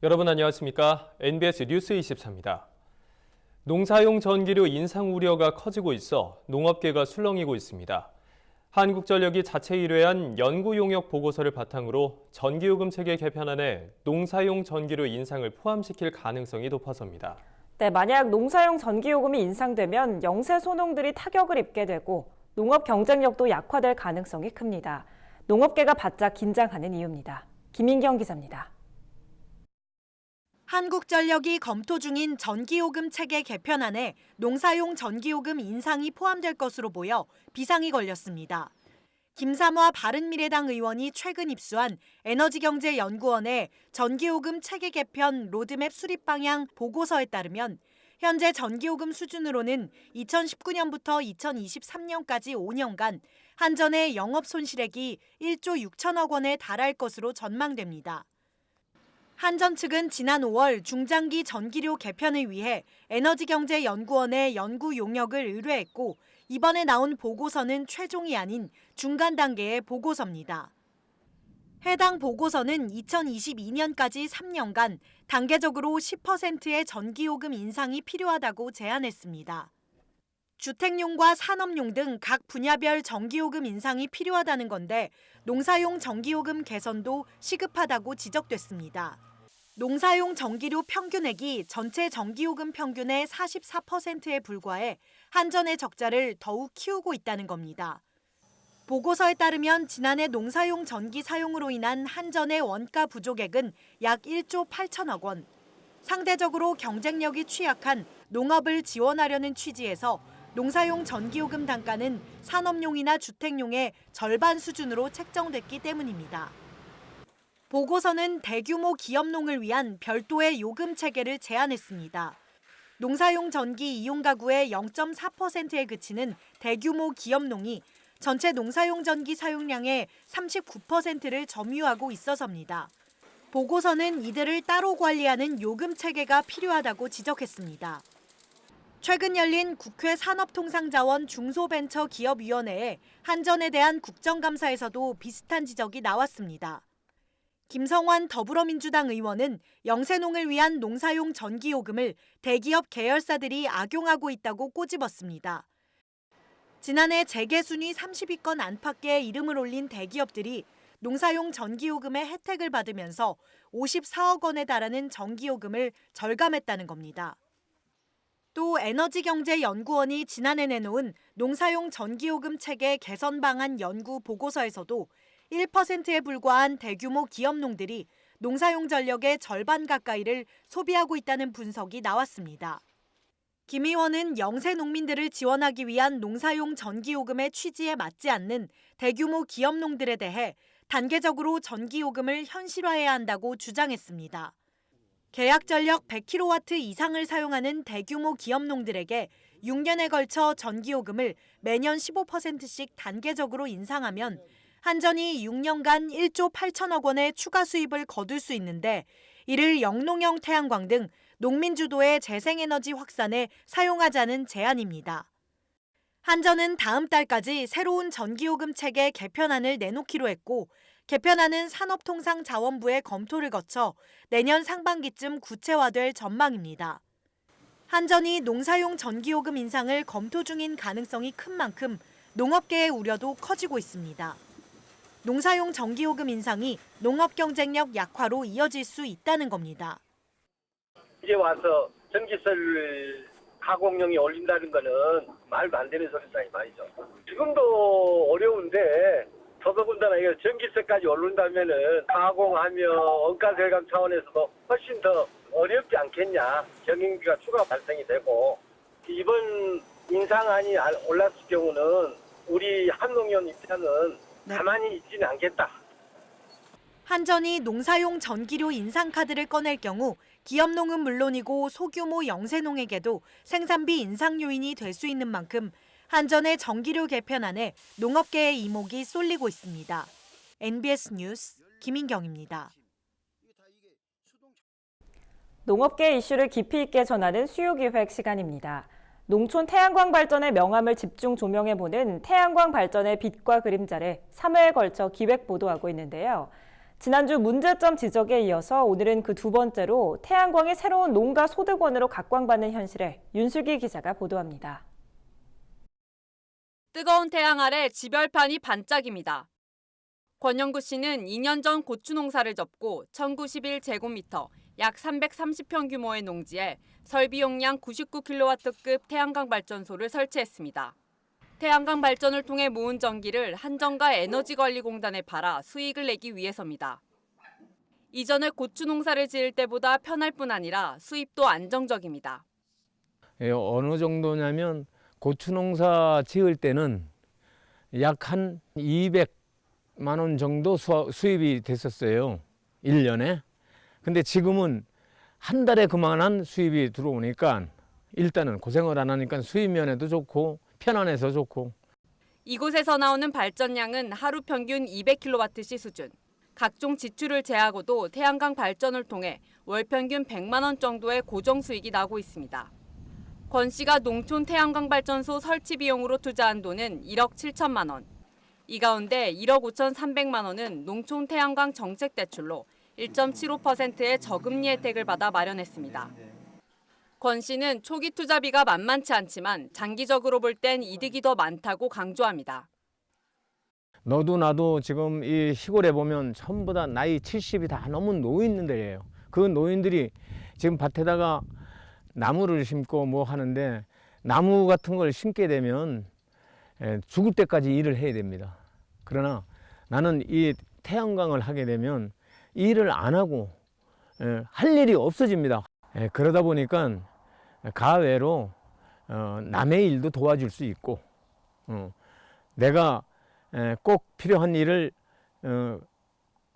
여러분 안녕하십니까? NBS 뉴스 24입니다. 농사용 전기료 인상 우려가 커지고 있어 농업계가 술렁이고 있습니다. 한국전력이 자체 의뢰한 연구 용역 보고서를 바탕으로 전기요금 체계 개편안에 농사용 전기료 인상을 포함시킬 가능성이 높아서입니다. 네, 만약 농사용 전기요금이 인상되면 영세 소농들이 타격을 입게 되고 농업 경쟁력도 약화될 가능성이 큽니다. 농업계가 바짝 긴장하는 이유입니다. 김인경 기자입니다. 한국전력이 검토 중인 전기요금 체계 개편안에 농사용 전기요금 인상이 포함될 것으로 보여 비상이 걸렸습니다. 김삼화 바른미래당 의원이 최근 입수한 에너지경제연구원의 전기요금 체계 개편 로드맵 수립 방향 보고서에 따르면 현재 전기요금 수준으로는 2019년부터 2023년까지 5년간 한전의 영업 손실액이 1조 6천억 원에 달할 것으로 전망됩니다. 한전 측은 지난 5월 중장기 전기료 개편을 위해 에너지경제연구원에 연구 용역을 의뢰했고 이번에 나온 보고서는 최종이 아닌 중간 단계의 보고서입니다. 해당 보고서는 2022년까지 3년간 단계적으로 10%의 전기요금 인상이 필요하다고 제안했습니다. 주택용과 산업용 등 각 분야별 전기요금 인상이 필요하다는 건데 농사용 전기요금 개선도 시급하다고 지적됐습니다. 농사용 전기료 평균액이 전체 전기요금 평균의 44%에 불과해 한전의 적자를 더욱 키우고 있다는 겁니다. 보고서에 따르면 지난해 농사용 전기 사용으로 인한 한전의 원가 부족액은 약 1조 8천억 원. 상대적으로 경쟁력이 취약한 농업을 지원하려는 취지에서 농사용 전기요금 단가는 산업용이나 주택용의 절반 수준으로 책정됐기 때문입니다. 보고서는 대규모 기업농을 위한 별도의 요금 체계를 제안했습니다. 농사용 전기 이용 가구의 0.4%에 그치는 대규모 기업농이 전체 농사용 전기 사용량의 39%를 점유하고 있어서입니다. 보고서는 이들을 따로 관리하는 요금 체계가 필요하다고 지적했습니다. 최근 열린 국회 산업통상자원 중소벤처기업위원회에 한전에 대한 국정감사에서도 비슷한 지적이 나왔습니다. 김성환 더불어민주당 의원은 영세농을 위한 농사용 전기요금을 대기업 계열사들이 악용하고 있다고 꼬집었습니다. 지난해 재계순위 30위권 안팎에 이름을 올린 대기업들이 농사용 전기요금의 혜택을 받으면서 54억 원에 달하는 전기요금을 절감했다는 겁니다. 또 에너지경제연구원이 지난해 내놓은 농사용 전기요금 체계 개선 방안 연구 보고서에서도 1%에 불과한 대규모 기업농들이 농사용 전력의 절반 가까이를 소비하고 있다는 분석이 나왔습니다. 김 의원은 영세 농민들을 지원하기 위한 농사용 전기요금의 취지에 맞지 않는 대규모 기업농들에 대해 단계적으로 전기요금을 현실화해야 한다고 주장했습니다. 계약 전력 100kW 이상을 사용하는 대규모 기업농들에게 6년에 걸쳐 전기요금을 매년 15%씩 단계적으로 인상하면 한전이 6년간 1조 8천억 원의 추가 수입을 거둘 수 있는데 이를 영농형 태양광 등 농민 주도의 재생에너지 확산에 사용하자는 제안입니다. 한전은 다음 달까지 새로운 전기요금 체계 개편안을 내놓기로 했고 개편안은 산업통상자원부의 검토를 거쳐 내년 상반기쯤 구체화될 전망입니다. 한전이 농사용 전기요금 인상을 검토 중인 가능성이 큰 만큼 농업계의 우려도 커지고 있습니다. 농사용 전기요금 인상이 농업 경쟁력 약화로 이어질 수 있다는 겁니다. 이제 와서 전기세를 가공용이 올린다는 거는 말도 안 되는 소리다 이 말이죠. 지금도 어려운데 더더군다나 이거 전기세까지 오른다면은 가공하며 원가 절감 차원에서도 훨씬 더 어렵지 않겠냐. 경영비가 추가 발생이 되고 이번 인상안이 올랐을 경우는 우리 한농협 입장은 가만히 있지는 않겠다. 한전이 농사용 전기료 인상 카드를 꺼낼 경우 기업농은 물론이고 소규모 영세농에게도 생산비 인상 요인이 될 수 있는 만큼 한전의 전기료 개편안에 농업계의 이목이 쏠리고 있습니다. NBS 뉴스 김인경입니다. 농업계 이슈를 깊이 있게 전하는 수요기획 시간입니다. 농촌 태양광 발전의 명암을 집중 조명해보는 태양광 발전의 빛과 그림자를 3회에 걸쳐 기획 보도하고 있는데요. 지난주 문제점 지적에 이어서 오늘은 그 두 번째로 태양광이 새로운 농가 소득원으로 각광받는 현실을 윤슬기 기자가 보도합니다. 뜨거운 태양 아래 지별판이 반짝입니다. 권영구 씨는 2년 전 고추 농사를 접고 1091제곱미터, 약 330평 규모의 농지에 설비 용량 99kW급 태양광 발전소를 설치했습니다. 태양광 발전을 통해 모은 전기를 한전과 에너지관리공단에 팔아 수익을 내기 위해서입니다. 이전에 고추 농사를 지을 때보다 편할 뿐 아니라 수입도 안정적입니다. 어느 정도냐면 고추 농사 지을 때는 약 한 200만 원 정도 수입이 됐었어요. 1년에. 근데 지금은 한 달에 그만한 수입이 들어오니까 일단은 고생을 안 하니까 수입 면에도 좋고 편안해서 좋고. 이곳에서 나오는 발전량은 하루 평균 200kWh 수준. 각종 지출을 제하고도 태양광 발전을 통해 월 평균 100만 원 정도의 고정 수익이 나고 있습니다. 권 씨가 농촌 태양광 발전소 설치 비용으로 투자한 돈은 1억 7천만 원. 이 가운데 1억 5,300만 원은 농촌 태양광 정책 대출로 1.75%의 저금리 혜택을 받아 마련했습니다. 권 씨는 초기 투자비가 만만치 않지만 장기적으로 볼 땐 이득이 더 많다고 강조합니다. 너도 나도 지금 이 시골에 보면 전부 다 나이 70이 다 넘은 노인들이에요. 그 노인들이 지금 밭에다가 나무를 심고 뭐 하는데 나무 같은 걸 심게 되면 죽을 때까지 일을 해야 됩니다. 그러나 나는 이 태양광을 하게 되면 일을 안 하고 할 일이 없어집니다. 그러다 보니까 가외로 남의 일도 도와줄 수 있고 내가 꼭 필요한 일을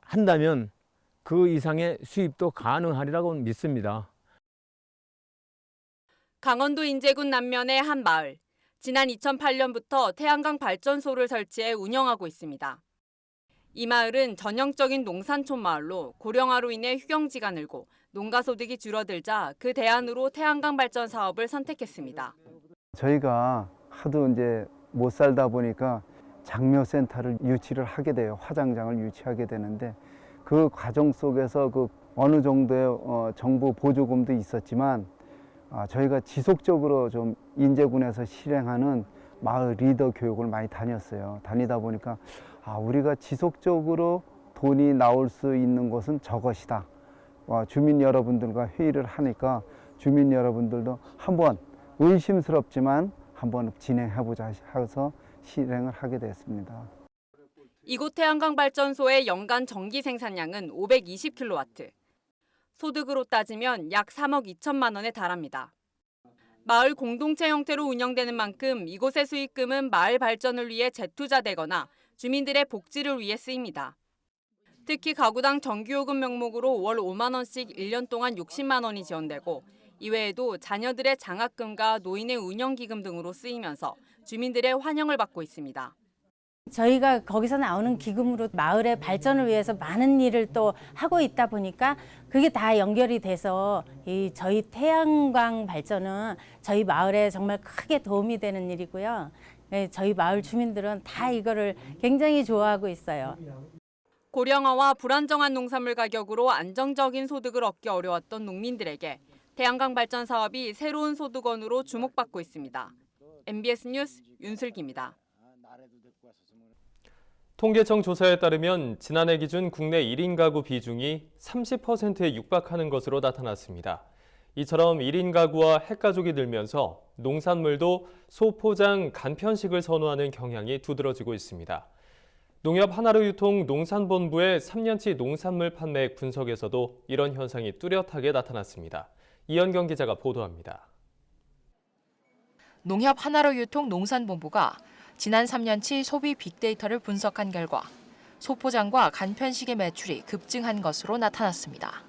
한다면 그 이상의 수입도 가능하리라고 믿습니다. 강원도 인제군 남면의 한 마을. 지난 2008년부터 태양광 발전소를 설치해 운영하고 있습니다. 이 마을은 전형적인 농산촌 마을로 고령화로 인해 휴경지가 늘고 농가 소득이 줄어들자 그 대안으로 태양광 발전 사업을 선택했습니다. 저희가 하도 이제 못 살다 보니까 장묘센터를 유치를 하게 돼요. 화장장을 유치하게 되는데 그 과정 속에서 그 어느 정도의 정부 보조금도 있었지만 저희가 지속적으로 좀 인제군에서 실행하는 마을 리더 교육을 많이 다녔어요. 다니다 보니까 우리가 지속적으로 돈이 나올 수 있는 곳은 저것이다. 주민 여러분들과 회의를 하니까 주민 여러분들도 한번 의심스럽지만 한번 진행해보자 해서 실행을 하게 됐습니다. 이곳 태양광 발전소의 연간 전기 생산량은 520kW. 소득으로 따지면 약 3억 2천만 원에 달합니다. 마을 공동체 형태로 운영되는 만큼 이곳의 수익금은 마을 발전을 위해 재투자되거나 주민들의 복지를 위해 쓰입니다. 특히 가구당 전기요금 명목으로 월 5만 원씩 1년 동안 60만 원이 지원되고 이외에도 자녀들의 장학금과 노인의 운영기금 등으로 쓰이면서 주민들의 환영을 받고 있습니다. 저희가 거기서 나오는 기금으로 마을의 발전을 위해서 많은 일을 또 하고 있다 보니까 그게 다 연결이 돼서 저희 태양광 발전은 저희 마을에 정말 크게 도움이 되는 일이고요. 저희 마을 주민들은 다 이거를 굉장히 좋아하고 있어요. 고령화와 불안정한 농산물 가격으로 안정적인 소득을 얻기 어려웠던 농민들에게 태양광 발전 사업이 새로운 소득원으로 주목받고 있습니다. MBS 뉴스 윤슬기입니다. 통계청 조사에 따르면 지난해 기준 국내 1인 가구 비중이 30%에 육박하는 것으로 나타났습니다. 이처럼 1인 가구와 핵가족이 늘면서 농산물도 소포장 간편식을 선호하는 경향이 두드러지고 있습니다. 농협 하나로유통 농산본부의 3년치 농산물 판매액 분석에서도 이런 현상이 뚜렷하게 나타났습니다. 이현경 기자가 보도합니다. 농협 하나로유통 농산본부가 지난 3년치 소비 빅데이터를 분석한 결과 소포장과 간편식의 매출이 급증한 것으로 나타났습니다.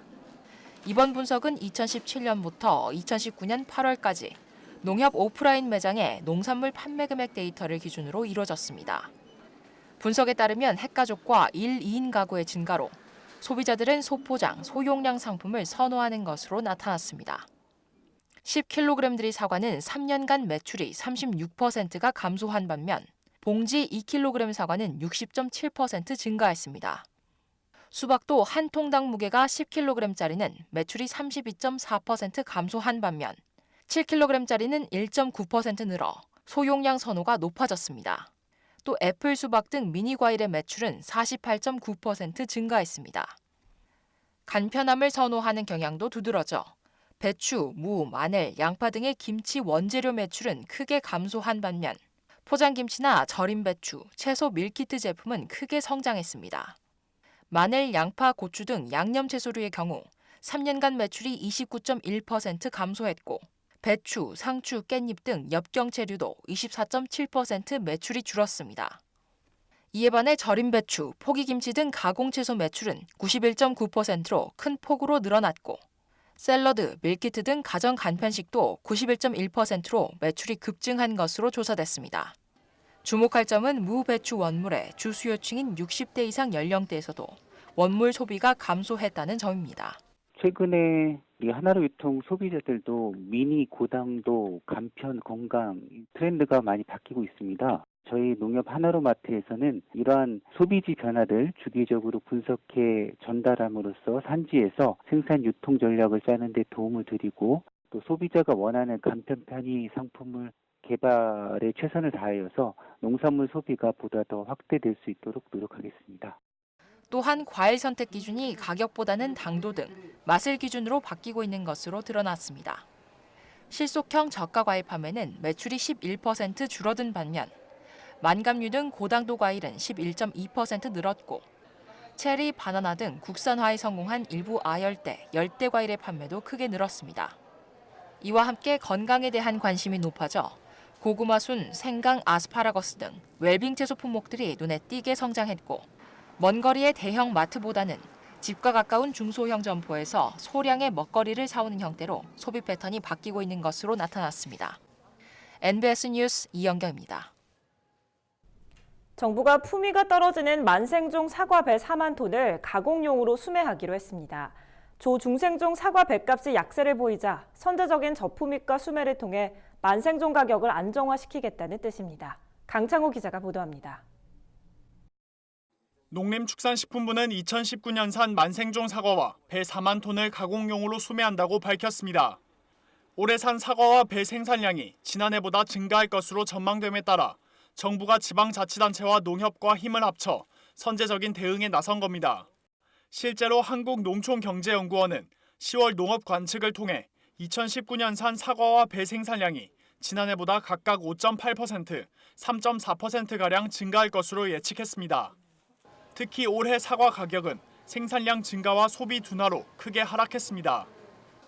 이번 분석은 2017년부터 2019년 8월까지 농협 오프라인 매장의 농산물 판매 금액 데이터를 기준으로 이루어졌습니다. 분석에 따르면 핵가족과 1, 2인 가구의 증가로 소비자들은 소포장, 소용량 상품을 선호하는 것으로 나타났습니다. 10kg들이 사과는 3년간 매출이 36%가 감소한 반면 봉지 2kg 사과는 60.7% 증가했습니다. 수박도 한 통당 무게가 10kg짜리는 매출이 32.4% 감소한 반면 7kg짜리는 1.9% 늘어 소용량 선호가 높아졌습니다. 또 애플, 수박 등 미니 과일의 매출은 48.9% 증가했습니다. 간편함을 선호하는 경향도 두드러져 배추, 무, 마늘, 양파 등의 김치 원재료 매출은 크게 감소한 반면 포장김치나 절임 배추, 채소 밀키트 제품은 크게 성장했습니다. 마늘, 양파, 고추 등 양념 채소류의 경우 3년간 매출이 29.1% 감소했고 배추, 상추, 깻잎 등 엽경채류도 24.7% 매출이 줄었습니다. 이에 반해 절임 배추, 포기김치 등 가공채소 매출은 91.9%로 큰 폭으로 늘어났고 샐러드, 밀키트 등 가정 간편식도 91.1%로 매출이 급증한 것으로 조사됐습니다. 주목할 점은 무, 배추 원물의 주 수요층인 60대 이상 연령대에서도 원물 소비가 감소했다는 점입니다. 최근에 이 하나로 유통 소비자들도 미니, 고당도, 간편, 건강 트렌드가 많이 바뀌고 있습니다. 저희 농협 하나로마트에서는 이러한 소비지 변화를 주기적으로 분석해 전달함으로써 산지에서 생산 유통 전략을 짜는 데 도움을 드리고 또 소비자가 원하는 간편 편의 상품을 개발에 최선을 다하여서 농산물 소비가 보다 더 확대될 수 있도록 노력하겠습니다. 또한 과일 선택 기준이 가격보다는 당도 등 맛을 기준으로 바뀌고 있는 것으로 드러났습니다. 실속형 저가 과일 판매는 매출이 11% 줄어든 반면 만감류 등 고당도 과일은 11.2% 늘었고 체리, 바나나 등 국산화에 성공한 일부 아열대, 열대 과일의 판매도 크게 늘었습니다. 이와 함께 건강에 대한 관심이 높아져 고구마 순, 생강, 아스파라거스 등 웰빙 채소 품목들이 눈에 띄게 성장했고 먼 거리의 대형 마트보다는 집과 가까운 중소형 점포에서 소량의 먹거리를 사오는 형태로 소비 패턴이 바뀌고 있는 것으로 나타났습니다. NBS 뉴스 이영경입니다. 정부가 품위가 떨어지는 만생종 사과 배 4만 톤을 가공용으로 수매하기로 했습니다. 조중생종 사과 배값이 약세를 보이자 선제적인 저품위가 수매를 통해 만생종 가격을 안정화시키겠다는 뜻입니다. 강창호 기자가 보도합니다. 농림축산식품부는 2019년산 만생종 사과와 배 4만 톤을 가공용으로 수매한다고 밝혔습니다. 올해 산 사과와 배 생산량이 지난해보다 증가할 것으로 전망됨에 따라 정부가 지방자치단체와 농협과 힘을 합쳐 선제적인 대응에 나선 겁니다. 실제로 한국농촌경제연구원은 10월 농업 관측을 통해 2019년산 사과와 배 생산량이 지난해보다 각각 5.8%, 3.4%가량 증가할 것으로 예측했습니다. 특히 올해 사과 가격은 생산량 증가와 소비 둔화로 크게 하락했습니다.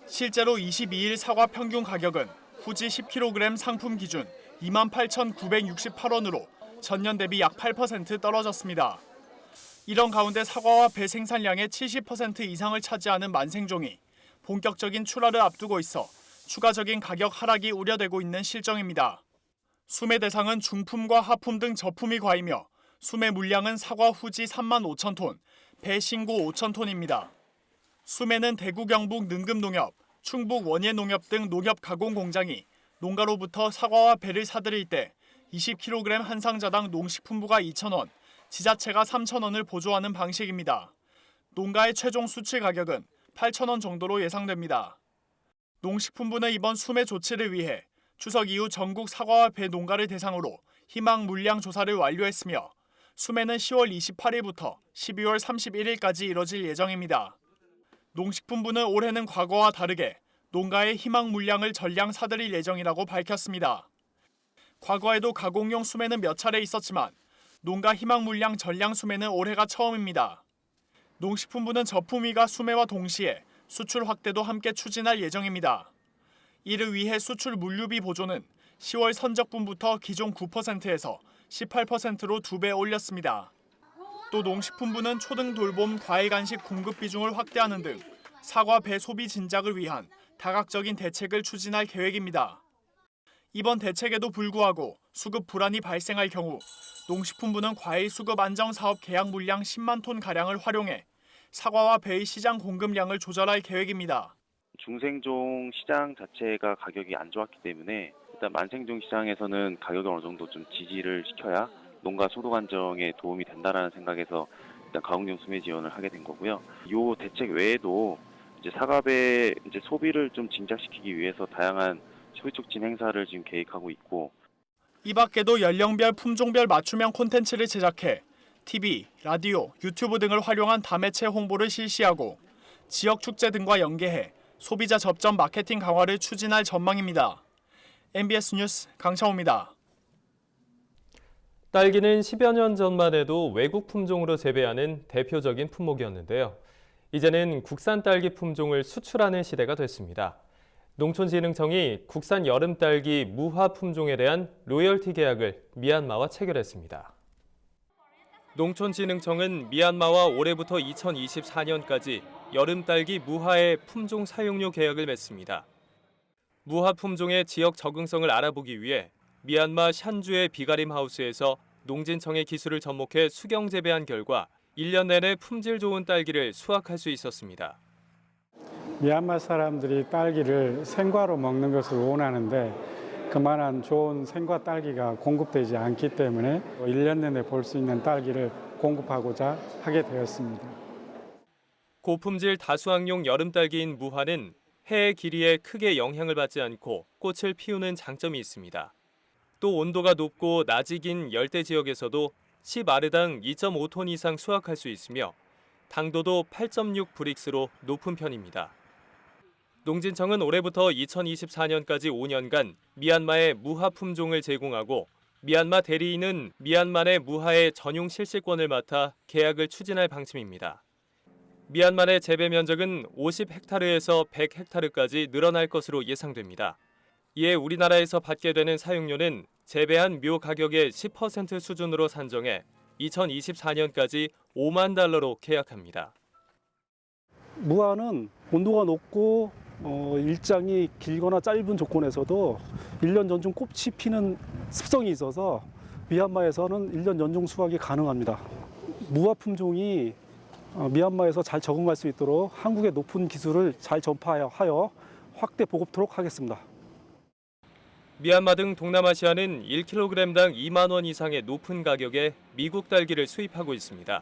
실제로 22일 사과 평균 가격은 후지 10kg 상품 기준 28,968원으로 전년 대비 약 8% 떨어졌습니다. 이런 가운데 사과와 배 생산량의 70% 이상을 차지하는 만생종이 본격적인 출하를 앞두고 있어 추가적인 가격 하락이 우려되고 있는 실정입니다. 수매 대상은 중품과 하품 등 저품위 과이며 수매 물량은 사과 후지 3만 5천 톤, 배 신고 5천 톤입니다. 수매는 대구 경북 능금농협, 충북 원예농협 등 농협 가공 공장이 농가로부터 사과와 배를 사들일 때 20kg 한 상자당 농식품부가 2,000원, 지자체가 3,000원을 보조하는 방식입니다. 농가의 최종 수출 가격은 8,000원 정도로 예상됩니다. 농식품부는 이번 수매 조치를 위해 추석 이후 전국 사과와 배 농가를 대상으로 희망 물량 조사를 완료했으며 수매는 10월 28일부터 12월 31일까지 이뤄질 예정입니다. 농식품부는 올해는 과거와 다르게 농가의 희망 물량을 전량 사들일 예정이라고 밝혔습니다. 과거에도 가공용 수매는 몇 차례 있었지만 농가 희망 물량 전량 수매는 올해가 처음입니다. 농식품부는 저품위가 수매와 동시에 수출 확대도 함께 추진할 예정입니다. 이를 위해 수출 물류비 보조는 10월 선적분부터 기존 9%에서 18%로 2배 올렸습니다. 또 농식품부는 초등 돌봄 과일 간식 공급 비중을 확대하는 등 사과 배 소비 진작을 위한 다각적인 대책을 추진할 계획입니다. 이번 대책에도 불구하고 수급 불안이 발생할 경우 농식품부는 과일 수급 안정 사업 계약 물량 10만 톤 가량을 활용해 사과와 배의 시장 공급량을 조절할 계획입니다. 중생종 시장 자체가 가격이 안 좋았기 때문에 일단 만생종 시장에서는 가격을 어느 정도 좀 지지를 시켜야 농가 소득 안정에 도움이 된다라는 생각에서 일단 가공용 수매 지원을 하게 된 거고요. 이 대책 외에도 이제 사과배 이제 소비를 좀 진작시키기 위해서 다양한 소비 촉진 행사를 지금 계획하고 있고, 이 밖에도 연령별 품종별 맞춤형 콘텐츠를 제작해 TV, 라디오, 유튜브 등을 활용한 다매체 홍보를 실시하고 지역 축제 등과 연계해 소비자 접점 마케팅 강화를 추진할 전망입니다. MBS 뉴스 강창호입니다. 딸기는 10여 년 전만 해도 외국 품종으로 재배하는 대표적인 품목이었는데요. 이제는 국산 딸기 품종을 수출하는 시대가 됐습니다. 농촌진흥청이 국산 여름딸기 무화 품종에 대한 로열티 계약을 미얀마와 체결했습니다. 농촌진흥청은 미얀마와 올해부터 2024년까지 여름딸기 무화의 품종 사용료 계약을 맺습니다. 무화 품종의 지역 적응성을 알아보기 위해 미얀마 샨주의 비가림 하우스에서 농진청의 기술을 접목해 수경 재배한 결과 1년 내내 품질 좋은 딸기를 수확할 수 있었습니다. 미얀마 사람들이 딸기를 생과로 먹는 것을 원하는데 그만한 좋은 생과 딸기가 공급되지 않기 때문에 1년 내내 볼 수 있는 딸기를 공급하고자 하게 되었습니다. 고품질 다수확용 여름딸기인 무화는 해의 길이에 크게 영향을 받지 않고 꽃을 피우는 장점이 있습니다. 또 온도가 높고 낮이 긴 열대 지역에서도 10아르당 2.5톤 이상 수확할 수 있으며 당도도 8.6 브릭스로 높은 편입니다. 농진청은 올해부터 2024년까지 5년간 미얀마에 무화 품종을 제공하고 미얀마 대리인은 미얀마 내 무화의 전용 실시권을 맡아 계약을 추진할 방침입니다. 미얀마 내 재배 면적은 50헥타르에서 100헥타르까지 늘어날 것으로 예상됩니다. 이에 우리나라에서 받게 되는 사용료는 재배한 묘 가격의 10% 수준으로 산정해 2024년까지 5만 달러로 계약합니다. 무화는 온도가 높고 일장이 길거나 짧은 조건에서도 1년 연중 꽃이 피는 습성이 있어서 미얀마에서는 1년 연중 수확이 가능합니다. 무화 품종이 미얀마에서 잘 적응할 수 있도록 한국의 높은 기술을 잘 전파하여 확대 보급토록 하겠습니다. 미얀마 등 동남아시아는 1kg당 2만 원 이상의 높은 가격에 미국 딸기를 수입하고 있습니다.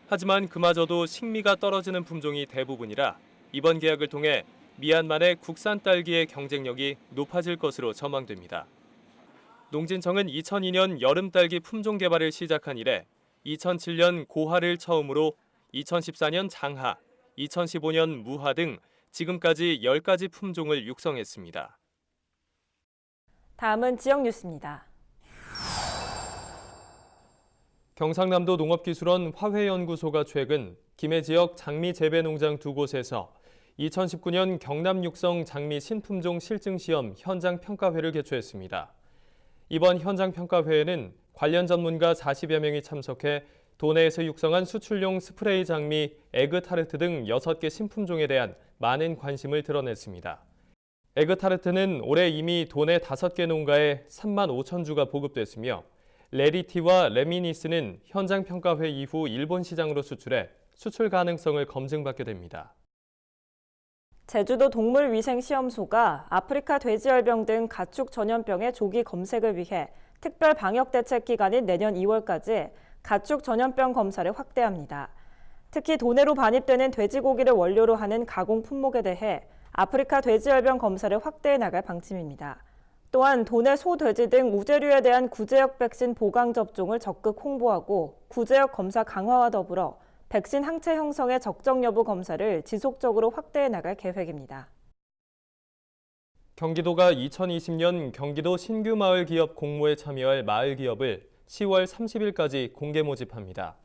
하지만 그마저도 식미가 떨어지는 품종이 대부분이라 이번 계약을 통해 미얀마 내 국산 딸기의 경쟁력이 높아질 것으로 전망됩니다. 농진청은 2002년 여름딸기 품종 개발을 시작한 이래 2007년 고화를 처음으로 2014년 장하, 2015년 무화 등 지금까지 10가지 품종을 육성했습니다. 다음은 지역 뉴스입니다. 경상남도 농업기술원 화훼연구소가 최근 김해 지역 장미 재배 농장 2곳에서 2019년 경남 육성 장미 신품종 실증시험 현장 평가회를 개최했습니다. 이번 현장 평가회에는 관련 전문가 40여 명이 참석해 도내에서 육성한 수출용 스프레이 장미, 에그타르트 등 6개 신품종에 대한 많은 관심을 드러냈습니다. 에그타르트는 올해 이미 도내 5개 농가에 3만 5천 주가 보급됐으며 레리티와 레미니스는 현장 평가회 이후 일본 시장으로 수출해 수출 가능성을 검증받게 됩니다. 제주도 동물위생시험소가 아프리카 돼지열병 등 가축 전염병의 조기 검색을 위해 특별 방역 대책 기간인 내년 2월까지 가축 전염병 검사를 확대합니다. 특히 도내로 반입되는 돼지고기를 원료로 하는 가공 품목에 대해 아프리카 돼지열병 검사를 확대해 나갈 방침입니다. 또한 도내 소, 돼지 등 우제류에 대한 구제역 백신 보강 접종을 적극 홍보하고 구제역 검사 강화와 더불어 백신 항체 형성의 적정 여부 검사를 지속적으로 확대해 나갈 계획입니다. 경기도가 2020년 경기도 신규 마을 기업 공모에 참여할 마을 기업을 10월 30일까지 공개 모집합니다.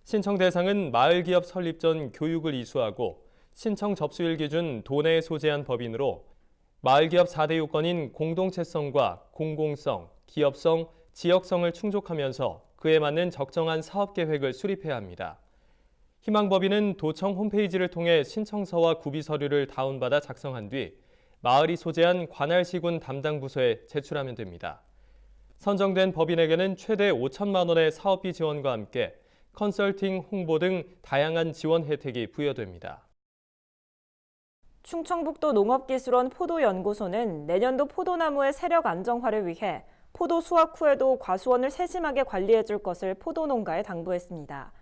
신청 대상은 마을 기업 설립 전 교육을 이수하고 신청 접수일 기준 도내에 소재한 법인으로 마을기업 4대 요건인 공동체성과 공공성, 기업성, 지역성을 충족하면서 그에 맞는 적정한 사업계획을 수립해야 합니다. 희망법인은 도청 홈페이지를 통해 신청서와 구비서류를 다운받아 작성한 뒤 마을이 소재한 관할시군 담당 부서에 제출하면 됩니다. 선정된 법인에게는 최대 5천만 원의 사업비 지원과 함께 컨설팅, 홍보 등 다양한 지원 혜택이 부여됩니다. 충청북도 농업기술원 포도연구소는 내년도 포도나무의 세력 안정화를 위해 포도 수확 후에도 과수원을 세심하게 관리해 줄 것을 포도농가에 당부했습니다.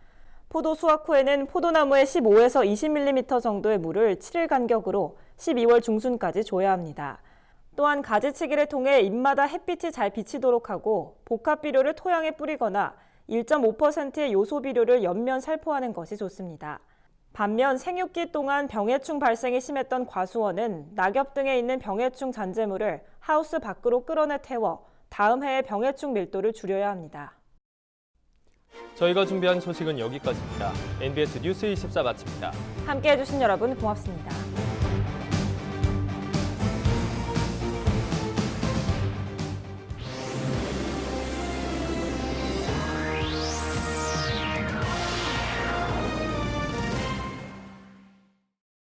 포도 수확 후에는 포도나무에 15에서 20mm 정도의 물을 7일 간격으로 12월 중순까지 줘야 합니다. 또한 가지치기를 통해 잎마다 햇빛이 잘 비치도록 하고 복합 비료를 토양에 뿌리거나 1.5%의 요소 비료를 연면 살포하는 것이 좋습니다. 반면 생육기 동안 병해충 발생이 심했던 과수원은 낙엽 등에 있는 병해충 잔재물을 하우스 밖으로 끌어내 태워 다음 해의 병해충 밀도를 줄여야 합니다. 저희가 준비한 소식은 여기까지입니다. NBS 뉴스 24 마칩니다. 함께해 주신 여러분 고맙습니다.